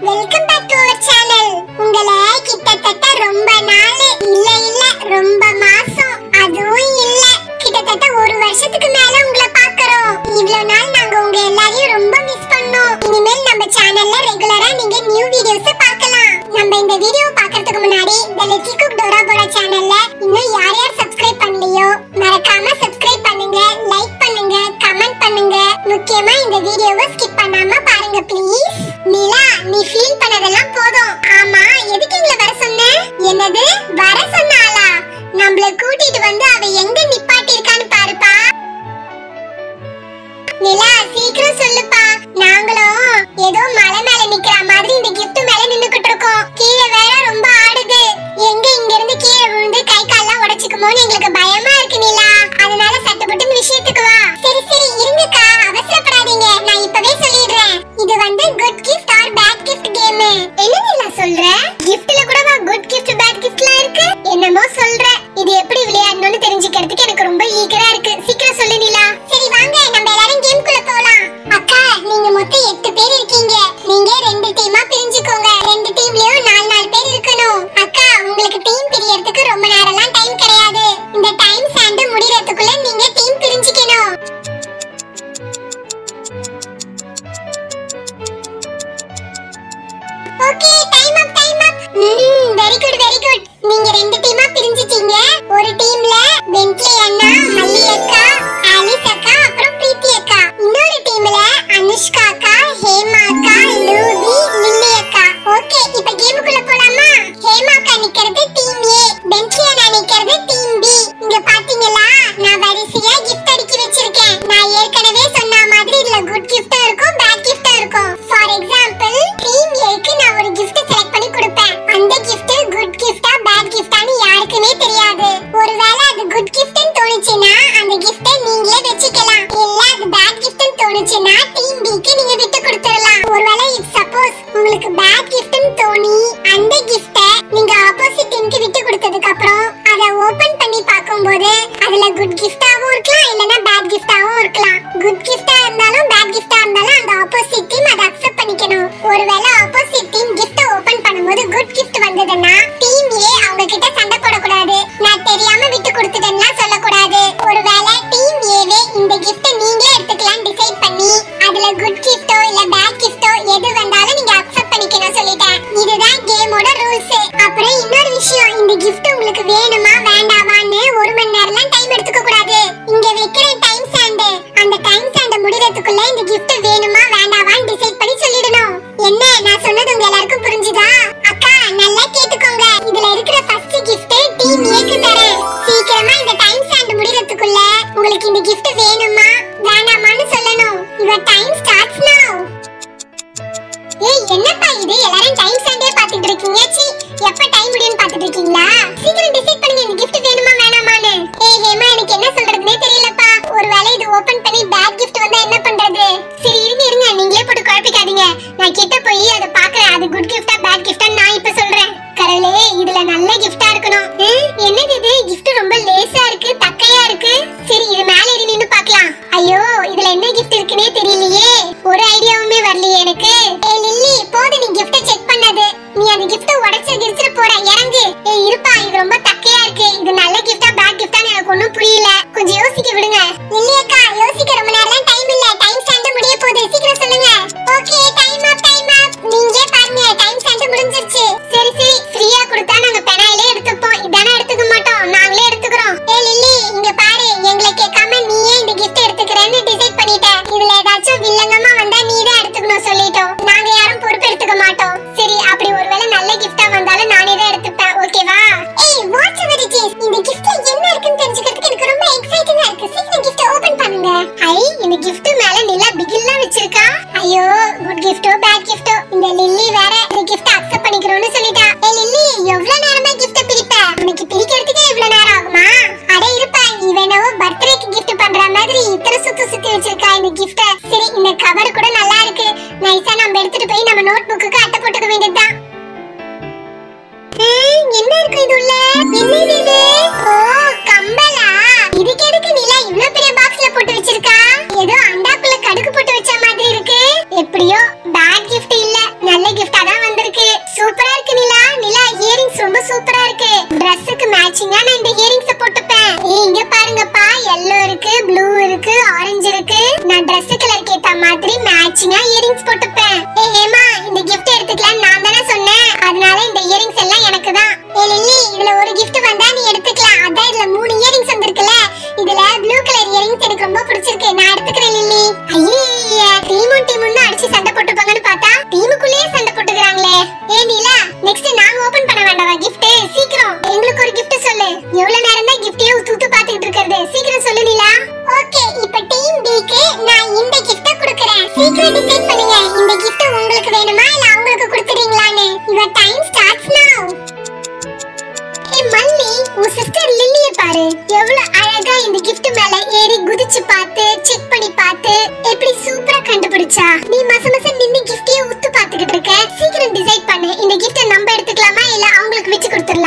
Welcome back to our channel. உங்களை கிட்டத்தட்ட ரொம்ப நாள் இல்ல ரொம்ப மாசம் அதுவும் இல்ல கிட்டத்தட்ட ஒரு வருஷத்துக்கு மேல உங்களை பார்க்கறோம். இவ்வளவு நாள் நாங்க உங்க எல்லாரையும் ரொம்ப மிஸ் பண்ணோம். இனிமேல் நம்ம சேனல்ல ரெகுலரா நீங்க நியூ வீடியோஸ் பார்க்கலாம். நம்ம இந்த வீடியோ பார்க்கிறதுக்கு முன்னாடி The Little Cook Dora Bora சேனல்ல இன்னும் யார் சப்ஸ்கிரைப் பண்ணலையோ மறக்காம சப்ஸ்கிரைப் பண்ணுங்க, லைக் பண்ணுங்க, கமெண்ட் பண்ணுங்க. முக்கியமா இந்த வீடியோவை ஸ்கிப் பண்ணாம பாருங்க ப்ளீஸ். நிலா, நீ ஃபீல் பண்ணதெல்லாம் போதும். ஆமா, எதுக்கு இங்க வர சொன்ன? என்னது வர சொன்னாளா? நம்மள கூட்டிட்டு வந்து அவ எங்க நிப்பாட்டி இருக்கான்னு பாருப்பா. நிலா, சீக்கிரம் சொல்லுப்பா. நாங்களும் ஏதோ மலை மேல நிக்கிற மாதிரி இந்த gift மேல நின்னுக்கிட்டு இருக்கோம். கீழே வேற ரொம்ப ஆடுது. எங்க இங்க இருந்து கீழே விழுந்து கை கால்லாம் உடைச்சுக்குமோன்னு எங்களுக்கு பயமா இருக்கு நிலா. அதனால சட்டுப்பட்டுன்னு விஷயத்துக்கு வா. சரி சரி இருங்கக்கா, அவசரப்படாதீங்க. நான் இப்பவே சொல்லிடுறேன். இது வந்து good gift or bad gift game. என்ன நிலா சொல்ற? giftல கூடவா குட் gift பேட் giftலாம் இருக்கு? என்னமோ சொல்ற. இது எப்படி விளையாடணும்னு தெரிஞ்சுக்கிறதுக்கு எனக்கு ரொம்ப ஈகரா இருக்கு. சீக்கிரம் சொல்லு நிலா. சரி வாங்க, நம்ம எல்லாரும் கேம்க்குள்ள போலாம். அக்கா, நீங்க மொத்தம் 8 பேர் இருக்கீங்க. நீங்க 2 டீமா பிரிஞ்சுக்கோங்க. 2 டீம்லயும் 4 பேர் இருக்கணும். அக்கா, உங்களுக்கு டீம் பிரியறதுக்கு ரொம்ப நேரம்லாம் டைம் கிடையாது. இந்த டைம் சாண்ட் முடியறதுக்குள்ள நீங்க டீம் பிரிஞ்சுக்கணும். Okay, time up. Very good very good. நீங்க 2 டீமா பிரிஞ்சிட்டீங்க. ஒரு டீம்ல பென்ட்லி அண்ணா, மல்லி அக்கா, ஆலிஸ் அக்கா, அப்புறம் பிரீத்தி அக்கா. இன்னொரு டீம்ல அனுஷ்கா அக்கா, ஹேமா அக்கா, லூவி, லில்லி அக்கா. ஓகே, இப்போ கேமுக்குள்ள போலாமா? ஹேமா அக்கா நிக்கிறது டீம் ஏ, பென்ட்லி அண்ணா நிக்கிறது டீம் பி. இங்க பாத்தீங்களா, நான் வரிசையா gift அடுக்கி வச்சிருக்கேன். நான் ஏற்கனவே சொன்ன மாதிரி இதுல குட் gift இருக்கும், பேட் gift இருக்கும். ஃபார் எக்ஸாம்பிள், டீம் ஏக்கு நான் ஒரு gift செலக்ட் பண்ணி கொடுப்பேன். அந்த gift குட் gift-ஆ பேட் gift-ஆன்னு யாருக்குமே தெரியாது. ஒருவேளை அது குட் gift-ன்னு தோணுச்சுனா அந்த gift-ஐ நீங்களே வெச்சுக்கலாம். இல்ல அது பேட் gift-ன்னு தோணுச்சுனா டீம் B-க்கு நீங்க விட்டு கொடுத்துடலாம். ஒருவேளை if suppose உங்களுக்கு பேட் gift-ன்னு தோணி அந்த gift-ஐ நீங்க ஆப்போசிட் டீமுக்கு விட்டு கொடுத்ததுக்கு அப்புறம் அதை ஓபன் பண்ணி பாக்கும்போது அதுல குட் gift-ஆவும் இருக்கலாம், இல்லனா பேட் gift-ஆவும் இருக்கலாம். குட் gift-ஆ இருந்தாலும் பேட் gift-ஆ இருந்தாலும் அந்த ஆப்போசிட் டீம் அதை அக்செப்ட் பண்ணிக்கணும். ஒருவேளை ஆப்போசிட் டீம் gift-ஐ ஓபன் பண்ணும்போது குட் gift வந்ததுன்னா டீம் ஏ அவங்க கிட்ட சண்டை போடக்கூடாது. நான் தெரியாம விட்டு கொடுத்துட்டேன்னா சொல்லக்கூடாது. ஒருவேளை டீம் ஏவே இந்த gift-ஐ நீங்களே எடுத்துக்கலாம் டிசைட் பண்ணி அதுல குட் gift-ஓ இல்ல பேட் gift-ஓ எது வந்தாலும் நீங்க அக்செப்ட் பண்ணிக்கணும் சொல்லிட்டேன். இதுதான் கேமோட ரூல்ஸ். அப்புறம் இன்னொரு விஷயம், இந்த gift உங்களுக்கு வேணுமா வேண்டாமான்னு 1 மணி நேரம்லாம் டைம் எடுத்துக்க கூடாது. இங்க வைக்கிற டைம் சாண்ட் அந்த டைம் சாண்ட் முடியறதுக்குள்ள இந்த gift வேணுமா வேண்டாமான்னு டிசைட் பண்ணி சொல்லிடணும். என்ன நான் சொன்னது உங்க எல்லாருக்கும் புரிஞ்சுதா? அக்கா நல்லா கேட்டுக்கோங்க. இதுல இருக்கிற ஃபர்ஸ்ட் gift டீம் ஏக்கு தரேன். சீக்கிரமா இந்த டைம் சாண்ட் முடியறதுக்குள்ள உங்களுக்கு இந்த gift வேணுமா வேண்டாமான்னு சொல்லணும். Your time starts now. ஏய் என்னப்பா இது, எல்லாரும் டைம் சாண்டே பாத்துட்டு இருக்கீங்க? சி, எப்ப டைம் முடியும்னு பாத்துட்டு இருக்கீங்களா? சீக்கிரம் டிசைட் பண்ணுங்க, இந்த gift வேணுமா வேணாமான்னு. ஏய் ஹேமா, எனக்கு என்ன சொல்றதுனே தெரியலப்பா. ஒருவேளை இது ஓபன் பண்ணி பேட் gift வந்தா என்ன பண்றது? சரி இருங்க, நீங்களே போட்டு குழப்பிக்காதீங்க. நான் கிட்ட போய் அதை பாக்குறேன். அது குட் gift-ஆ பேட் gift-ஆன்னு நான் இப்ப சொல்றேன். கடவுளே, இதுல நல்ல gift-ஆ இருக்கணும். என்னது இது, gift ரொம்ப லேசா இருக்கு, தக்கையா இருக்கு. சரி இது மேல ஏறி நின்னு பார்க்கலாம். ஐயோ, இதுல என்ன gift இருக்குனே தெரியலையே. ஒரு ஐடியாவுமே வரலையே எனக்கு. ஏய் லில்லி, போடு நீ gift-ஐ செக் பண்ணது. நீ அந்த gift-ஐ உடைச்சு கிழிச்சிட்டு போற, இறங்கு. ஏய் இருப்பா, இது ரொம்ப தக்கையா இருக்கு. இது நல்ல gift-ஆ பேட் gift-ஆன்னு எனக்கு ஒண்ணும் புரியல. கொஞ்சம் யோசிக்க விடுங்க. லில்லி அக்கா, யோசிக்க ரொம்ப நேரம் டைம் இல்ல. டைம் ஸ்டாண்ட் முடிய போகுது, சீக்கிரம் சொல்லுங்க. ஓகே, டைம் அப். நீங்க பாருங்க, டைம் ஸ்டாண்ட் முடிஞ்சிருச்சு. சரி சரி, ஃப்ரீயா கொடுத்தா நாங்க பெனாயிலே எடுத்துப்போம். இதானே எடுத்துக்க மாட்டோம், நாங்களே எடுத்துக்கிறோம். ஏய் லில்லி, இங்க பாரு, எங்களை கேட்காம நீயே இந்த gift எடுத்துக்கறேன்னு டிசைட் பண்ணிட்ட. இதுல ஏதாச்சும் வில்லங்கமா வந்தா நீதான் எடுத்துக்கணும் சொல்லிட்டோம். நாங்க யாரும் பொறுப்பு எடுத்துக்க மாட்டோம். சரி, அப்படி ஒருவேளை நல்ல gift-ஆ வந்தாலும் நானே தான் எடுத்துப்பேன். ஓகேவா? ஏய் வாட்ச் எவர் இட் இஸ், இந்த gift-ல என்ன இருக்குன்னு தெரிஞ்சுக்கிறதுக்கு எனக்கு ரொம்ப எக்ஸைட்டிங்கா இருக்கு. சீக்கிரம் gift-ஐ ஓபன் பண்ணுங்க. ஐ, இந்த gift மேல நிலா பிகில்லாம் வச்சிருக்கா. ஐயோ, குட் gift-ஓ பேட் gift-ஓ, இந்த லில்லி வேற இந்த gift-ஐ அக்செப்ட் பண்ணிக்கறோம்னு சொல்லிட்டா. ஏய் லில்லி, எவ்வளவு நேரமா gift-ஐ பிரிப்ப? உனக்கு பிரிக்கிறதுக்கே இவ்வளவு நேரம் ஆகுமா? அட இருப்பா, இவனோ பர்த்டேக்கு gift பண்ற மாதிரி இத்தனை சுத்தி வச்சிருக்கா இந்த gift-ஐ. சரி, இந்த கவர் கூட நல்லா இருக்கு. நைஸா நம்ம எடுத்துட்டு போய் நம்ம நோட் புக்குக்கு அட்டை போட்டுக்க வேண்டியதுதான். என்ன இருக்கு இது உள்ள? என்னது இது? ஓ, கம்பலா? இதுக்கு எதுக்கு நிலா இவ்ளோ பெரிய பாக்ஸ்ல போட்டு வச்சிருக்கா? ஏதோ அண்டாக்குள்ள கடுகு போட்டு வச்ச மாதிரி இருக்கு. எப்படியோ பேட் gift இல்ல, நல்ல gift-ஆ தான்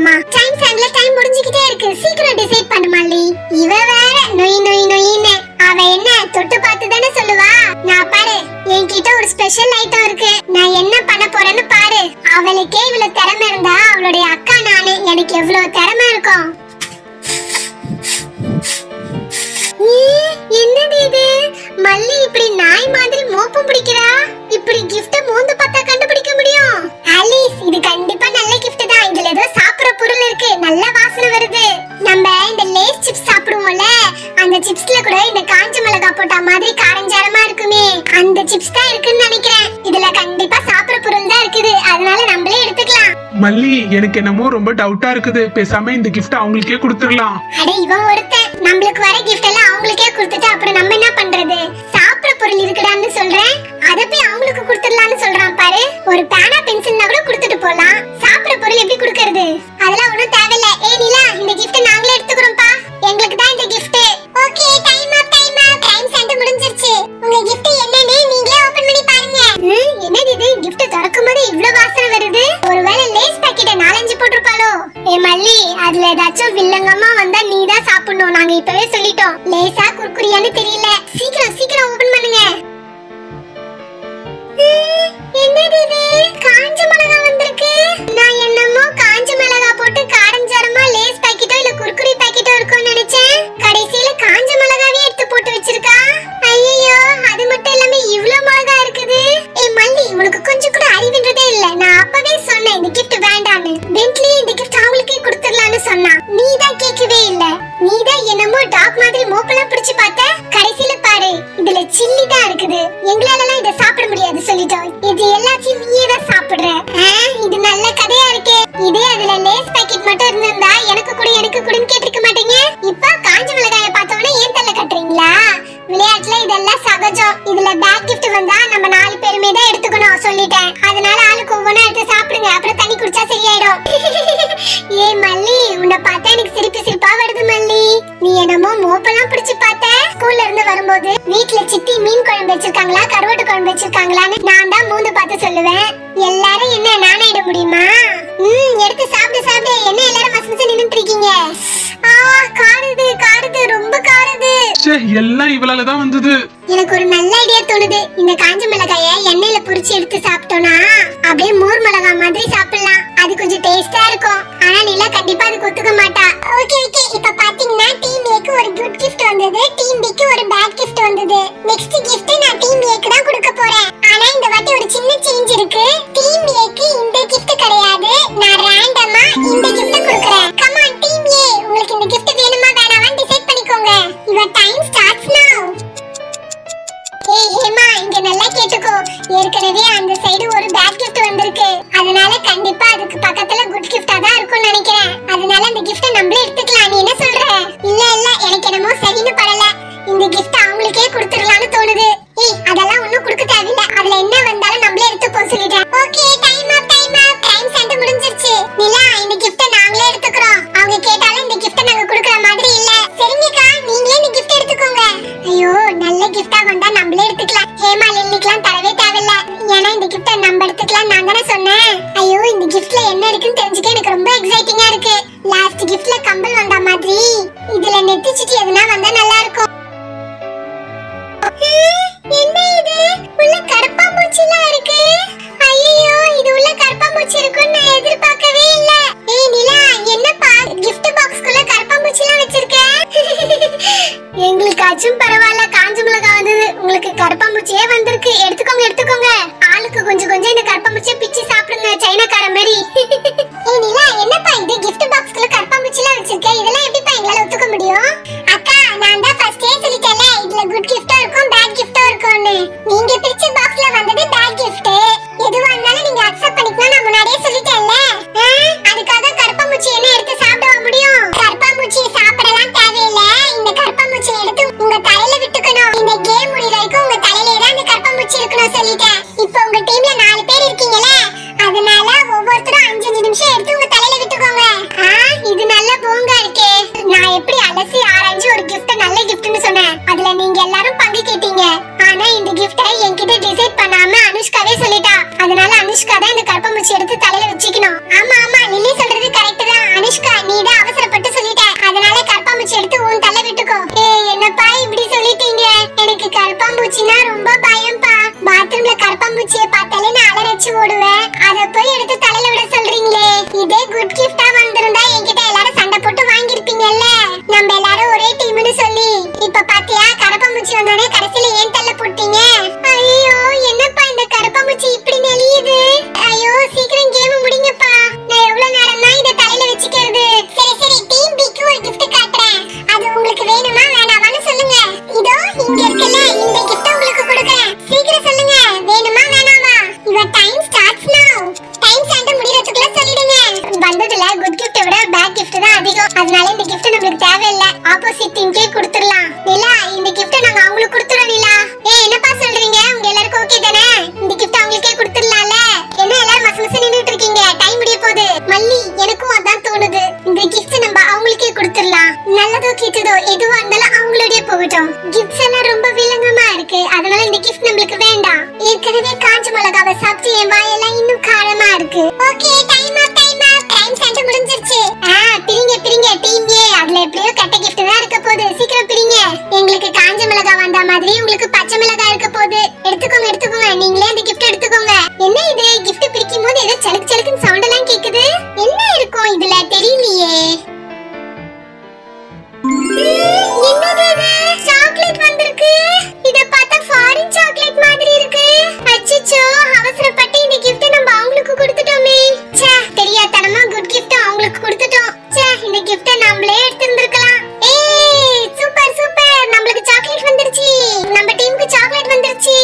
பண்ணலாமா? டைம் முடிஞ்சிக்கிட்டே இருக்கு. சீக்கிரம் டிசைட் பண்ணு மல்லி. இவ வேற நொய் நொய் நொய்னு. அவ என்ன தொட்டு பார்த்து தானே சொல்லுவா. நான் பாரு என்கிட்ட ஒரு ஸ்பெஷல் ஐட்டம் இருக்கு. நான் என்ன பண்ண போறேன்னு பாரு. அவளுக்கே இவ்வளவு திறமை இருந்தா அவளுடைய அக்கா நானு. எனக்கு எவ்வளவு திறமை இருக்கும். என்னது இது? மல்லி இப்படி நாய் மாதிரி மோப்பம் பிடிக்கிறா. இப்படி கிஃப்ட் மூந்து பார்த்தா கண்டுபிடிக்க முடியும். ஆலிஸ், இது கண்டிப்பா நல்ல கிஃப்ட் தான். இதுல ஏதோ சாப்பிடுற பொருள் இருக்கு. நல்ல வாசனை வருது. நம்ம இந்த லேஸ் சிப்ஸ் சாப்பிடுவோம்ல, அந்த சிப்ஸ்ல கூட இந்த காஞ்ச மிளகாய் போட்ட மாதிரி காரஞ்சாரமா இருக்குமே, அந்த சிப்ஸ் தான் இருக்குன்னு நினைக்கிறேன். இதுல கண்டிப்பா சாப்பிடுற பொருள் தான் இருக்குது. அதனால நம்மளே எடுத்துக்கலாம். மல்லி, எனக்கு என்னமோ ரொம்ப டவுட்டா இருக்குது. பேசாம இந்த கிஃப்ட் அவங்களுக்கே கொடுத்துடலாம். அட இவன் ஒருத்தன் நம்மளுக்கு வர கிஃப்ட் எல்லாம் அவங்களுக்கே கொடுத்துட்டு அப்புறம் நம்ம என்ன பண்றது? சாப்பிடுற பொருள் இருக்குடான்னு சொல்றேன், அத போய் அவங்களுக்கு கொடுத்துடலாம்னு சொல்றான் பாரு. ஒரு பேனா பென்சில்னா கூட கொடுத்துட்டு போலாம். சாப்பிடுற பொருள் எப்படி கொடுக்கிறது? அதெல்லாம் ஒண்ணும் தேவையில்ல. ஏய் நிலா, இந்த கிஃப்ட் நாங்களே எடுத்துக்கிறோம்ப்பா. எங்களுக்கு தான் இந்த gift. Okay, time up. Time சென்ட் முடிஞ்சிருச்சு. உங்க கிஃப்ட் என்னன்னு நீங்களே ஓபன் பண்ணி பாருங்க. என்னது இது? கிஃப்ட் திறக்கும்போது இவ்ளோ வாசனை வருது. ஒருவேளை லேஸ் பாக்கெட்ட 4-5 போட்டுருப்பாளோ? ஏ மல்லி, அதுல ஏதாச்சும் வில்லங்கமா வந்தா நீ தான் சாப்பிடணும். நாங்க இப்பவே சொல்லிட்டோம். லேசா குர்குரியான்னு தெரியல. சீக்கிரம் ஓபன் பண்ணுங்க. என்னது இது? காஞ்ச மிளகாய் வந்திருக்கு. நான் என்னமோ காஞ்ச மிளகாய் போட்டு காரஞ்சாரமா லேஸ் பாக்கெட்டோ இல்ல குர்குரி பாக்கெட்டோ இருக்கும்னு நினைச்சேன். கடைசியில காஞ்ச மிளகாவே எடுத்து போட்டு வச்சிருக்கா. ஐயோ, அது மட்டும் இல்லாம இவ்ளோ மிளகாய் இருக்குது. ஏய் மல்லி, உனக்கு கொஞ்சம் கூட அறிவுன்றதே இல்ல. நான் அப்பவே சொன்னேன் இந்த கிஃப்ட் வேண்டான்னு. பென்ட்லி இந்த கிஃப்ட் அவங்களுக்கே கொடுத்துடலாம்னு சொன்னா. நீ தான் கேட்கவே இல்ல. நீ தான் என்னமோ டாக் மாதிரி மோப்பெல்லாம் பிடிச்சு பார்த்த. கடைசியில பாரு, இதுல சில்லி தான் இருக்குது. எங்களாலலாம் இத சாப்பிட முடியாது சொல்லிட்டோம். இது எல்லாத்தையும் நீயே தான் சாப்பிடுற. இது நல்ல கதையா இருக்கே. இதே அதுல லேஸ் பாக்கெட் மட்டும் இருந்திருந்தா எனக்கு கூடன்னு கேட்டிருக்க மாட்டீங்க. இப்ப காஞ்ச மிளகாய பார்த்தோன்னே ஏன் தள்ள கட்டுறீங்களா? விளையாட்டுல இதெல்லாம் சகஜம். இதுல பேக் கிஃப்ட் வந்தா நம்ம 4 பேருமே தான் எடுத்துக்கணும் சொல்லிட்டேன். அதனால ஆளுக்கு ஒவ்வொன்னா எடுத்து சாப்பிடுங்க. அப்புறம் தண்ணி குடிச்சா சரியாயிடும். ஏய் மல்லி, உன்னை பார்த்தா எனக்கு சிரிப்பா வருது மல்லி. நீ என்னமோ மோப்பெல்லாம் பிடிச்சு பார்த்த. ஸ்கூல்ல இருந்து வரும்போது வீட்டுல சித்தி மீன் குழம்பு வச்சிருக்காங்களா கருவாட்டு குழம்பு வச்சிருக்காங்களான்னு நான் தான் மூந்து பார்த்து சொல்லுவேன். எல்லாரும் என்ன நானாயிட முடியுமா? எடுத்து சாப்பிடு. என்ன எல்லாரும் மசமச நின்னுட்டு இருக்கீங்க? காடுது ரொம்ப காடுது. எல்லாம் இவளால தான் வந்தது. எனக்கு ஒரு நல்ல ஐடியா தோணுது. இந்த காஞ்ச மிளகாய எண்ணெயில பொரிச்சு எடுத்து சாப்பிட்டோம்னா அப்படியே மோர் மிளகாய் மாதிரி சாப்பிடலாம். அது கொஞ்சம் டேஸ்டா இருக்கும். ஆனா நிலா கண்டிப்பா அது ஒத்துக்க மாட்டா. ஓகே, இப்ப பாத்தீங்கன்னா டீம் ஏக்கு ஒரு குட் கிஃப்ட் வந்தது, டீம் பிக்கு ஒரு பேட் கிஃப்ட் வந்தது. நெக்ஸ்ட் கிஃப்ட் நான் டீம் ஏக்கு தான் கொடுக்க போறேன். ஆனா இந்த வாட்டி ஒரு சின்ன சேஞ்ச் இருக்கு. டீம் ஏக்கு இந்த கிஃப்ட் கிடையாது. நான் ரேண்டமா இந்த கிஃப்ட் கொடுக்கிறேன். கம் ஆன் டீம் ஏ, உங்களுக்கு இந்த கிஃப்ட் வேணுமா வேணாமான்னு டிசைட் பண்ணிக்கோங்க. யுவர் டைம் ஸ்டார்ட்ஸ் நவ. ஏய் ஹேமா, இங்க நல்லா கேட்டுக்கோ. ஏற்கனவே அந்த சைடு ஒரு பேட் கிஃப்ட் வந்திருக்கு. அதனால கண்டிப்பா அதுக்கு பக்கத்துல குட் கிஃப்டா தான் இருக்கும்னு நினைக்கிறேன். அதனால அந்த கிஃப்ட் நம்மளே எடுத்துக்கலாம். நீ என்ன சொல்ற? இல்ல எனக்கு என்னமோ சரின்னு படல. இந்த கிஃப்ட் அவங்களுக்கே கொடுத்துடலாம்னு தோணுது. ஏய் அதெல்லாம் ஒண்ணும் கொடுக்க தேவையில்ல. அதுல என்ன வந்தாலும் நம்மளே எடுத்துப்போம் சொல்லிட்டேன். Okay, time up. டைம் சென்ட் முடிஞ்சிருச்சு. நிலா, இந்த கிஃப்ட் நாங்களே எடுத்துக்கிறோம். அவங்க கேட்டாலும் இந்த கிஃப்ட் நாங்க கொடுக்கிற மாதிரி இல்ல. சரிங்கக்கா, நீங்களே இந்த கிஃப்ட் எடுத்துக்கோங்க. ஐயோ, நல்ல கிஃப்டா வந்தா நம்மளே எடுத்துக்கலாம். ஹேமா லில்லிக்குலாம் தரவே தேவையில்ல. ஏன்னா இந்த கிஃப்ட நம்ம எடுத்துக்கலாம் நான் தானே சொன்னேன். ஐயோ, இந்த கிஃப்ட்ல என்ன இருக்குன்னு தெரிஞ்சுக்க எனக்கு ரொம்ப எக்ஸைட்டிங்கா இருக்கு. லாஸ்ட் கிஃப்ட்ல கம்பல் வந்த மாதிரி இதுல நெத்திச்சிட்டு எதுனா வந்தா நல்லா இருக்கும். என்ன இது? உள்ள கரப்பாம்பூச்சிலாம் இருக்கு. ஐயோ, இது உள்ள கரப்பாம்பூச்சி இருக்குன்னு நான் எதிர்பார்க்கவே இல்ல. ஏய் நிலா, என்னப்பா gift பாக்ஸ்க்குள்ள கரப்பாம்பூச்சிலாம் வச்சிருக்க? எங்களுக்காச்சும் பரவாயில்ல, காஞ்ச மிளகாய் வந்தது. உங்களுக்கு கரப்பாம்பூச்சியே வந்திருக்கு. எடுத்துக்கோங்க. ஆளுக்கு கொஞ்சம் இந்த கரப்பாம்பூச்சியை பிச்சு சாப்பிடுங்க, சைனாக்கார மாதிரி. ஏய் நிலா, என்னப்பா இது gift பாக்ஸ்க்குள்ள கரப்பாம்பூச்சிலாம் வச்சிருக்க? இதெல்லாம் எப்படிப்பா எங்களால ஒத்துக்க முடியும்? அக்கா, நான் தான் ஃபர்ஸ்டே சொல்லிட்டேன்ல, இதுல குட் கிஃப்டா இருக்கும் பேட் கிஃப்டா இருக்கும்னு. நீங்க பிரிச்ச பாக்ஸ்ல வந்தது பேட் கிஃப்ட். எதுவா இருந்தாலும் நீங்க அக்செப்ட் பண்ணிக்கணும் நான் முன்னாடியே சொல்லிட்டேன்ல. அதுக்காக கரப்பாம்பூச்சி என்ன எடுத்து சாப்பிடவா முடியும்? கரப்பாம்பூச்சி சாப்பிடலாம் தேவையில்ல. இந்த கரப்பாம்பூச்சி எடுத்து உங்க தலையில விட்டுக்கணும். இந்த கேம் முடியற வரைக்கும் உங்க தலையிலே தான் இந்த கரப்பாம்பூச்சி இருக்கணும் சொல்லிட்டேன். இப்போ உங்க டீம்ல 4 பேர் இருக்கீங்கல, அதனால ஒவ்வொருத்தரும் 5 நிமிஷம் எடுத்து உங்க தலையில விட்டுக்கோங்க. இது நல்ல போங்கா இருக்கே. நான் எப்படி அலசி ஆராய்ஞ்சு ஒரு gift நல்ல giftன்னு சொன்னேன். அதுல நீங்க எல்லாரும் பங்கு கேட்டீங்க. ஆனா இந்த gift என்கிட்ட டிசைட் பண்ணாம அனுஷ்காவே சொல்லிட்டா. அதனால அனுஷ்கா தான் இந்த கரப்பாம்பூச்சி எடுத்து தலையில வச்சுக்கணும். ஆமா லில்லி சொல்றது கரெக்ட் தான். வச்சு ஓடுவேன். அத போய் எடுத்து தலையில விட சொல்றீங்களே. இதே குட் கிஃப்டா வந்திருந்தா என்கிட்ட எல்லாரும் சண்டை போட்டு வாங்கிருப்பீங்கல்ல. நம்ம எல்லாரும் ஒரே டீம்னு சொல்லி. இப்ப பாத்தியா கரப்பாம்பூச்சி வந்தானே கடைசில ஏன் தள்ள போட்டீங்க? ஐயோ என்னப்பா இந்த கரப்பாம்பூச்சி இப்படி நெளியுது. ஐயோ சீக்கிரம் கேம் முடிங்கப்பா. நான் எவ்வளவு நேரம் தான் இத தலையில வச்சுக்கிறது? சரி சரி டீம் பிக்கு ஒரு gift காட்றேன். அது உங்களுக்கு வேணுமா வேணாமான்னு சொல்லுங்க. இதோ இங்க இருக்குல இந்த gift உங்களுக்கு கொடுக்கிறேன். சீக்கிரம் சொல்லுங்க வேணுமா வேணாமா? Your time starts now. Time start முடியறதுக்குள்ள சொல்லிடுங்க. வந்ததுல குட் கிஃப்ட் விட பேட் கிஃப்ட் தான் அதிகம். அதனால இந்த gift நமக்கு தேவையில்லை. ஆப்போசிட் டீம்க்கே கொடுத்துடலாம். நிலா இந்த gift நாங்க அவங்களுக்கு கொடுத்துறோம் நிலா. என்னப்பா சொல்றீங்க? உங்க எல்லாருக்கும் ஓகே தானே? இந்த gift அவங்களுக்கே கொடுத்துடலாம்ல. என்ன எல்லாரும் மசமச நின்னுட்டு இருக்கீங்க? டைம் முடிய போகுது. மல்லி எனக்கும் அதான் தோணுது. இந்த gift நம்ம அவங்களுக்கே கொடுத்துடலாம். நல்லதோ கெட்டதோ எதுவா இருந்தாலும் அவங்களோடயே போகட்டும். கிஃப்ட்ஸ் எல்லாம் ரொம்ப வில்லங்கமா இருக்கு. அதனால இந்த gift நமக்கு வேண்டாம். ஏற்கனவே காஞ்ச மிளகாவை சாப்பிட்டு என் வாயெல்லாம் இன்னும் காரமா இருக்கு. ஓகே டைம் ஸ்டார்ட் முடிஞ்சிருச்சு. பிரிங்க பிரிங்க டீம் ஏ. அதுல எப்படியோ கட்ட gift தான் இருக்க போகுது. சீக்கிரம் பிரிங்க. எங்களுக்கு காஞ்ச மிளகா வந்த மாதிரி உங்களுக்கு பச்சை மிளகா இருக்க போகுது. எடுத்துக்கோங்க எடுத்துக்கோங்க. நீங்களே அந்த gift எடுத்துக்கோங்க. என்ன இது gift பிரிக்கும் போது ஏதோ சலக்கு சலக்குன்னு சவுண்ட் எல்லாம் கேக்குது. என்ன இருக்கும் இதுல தெரியலையே. என்னது இது? சாக்லேட் வந்திருக்கு. இத பார்த்தா ஃபாரின் சாக்லேட் மாதிரி இருக்கு. அச்சச்சோ அவசரப்பட்டு இந்த gift நம்ம அவங்களுக்கு கொடுத்துட்டோமே. ச்சே தெரியாதனமா குட் gift அவங்களுக்கு கொடுத்துட்டோம். ச்சே இந்த gift நம்மளே எடுத்துந்திருக்கலாம். சூப்பர் சூப்பர் நமக்கு சாக்லேட் வந்துருச்சு. நம்ம டீமுக்கு சாக்லேட் வந்துருச்சு.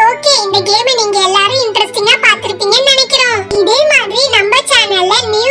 ஓகே இந்த கேமை நீங்க எல்லாரும் இன்ட்ரஸ்டிங்கா பாத்திருப்பீங்கன்னு நினைக்கிறோம். இதே மாதிரி நம்ம சேனல்ல நியூ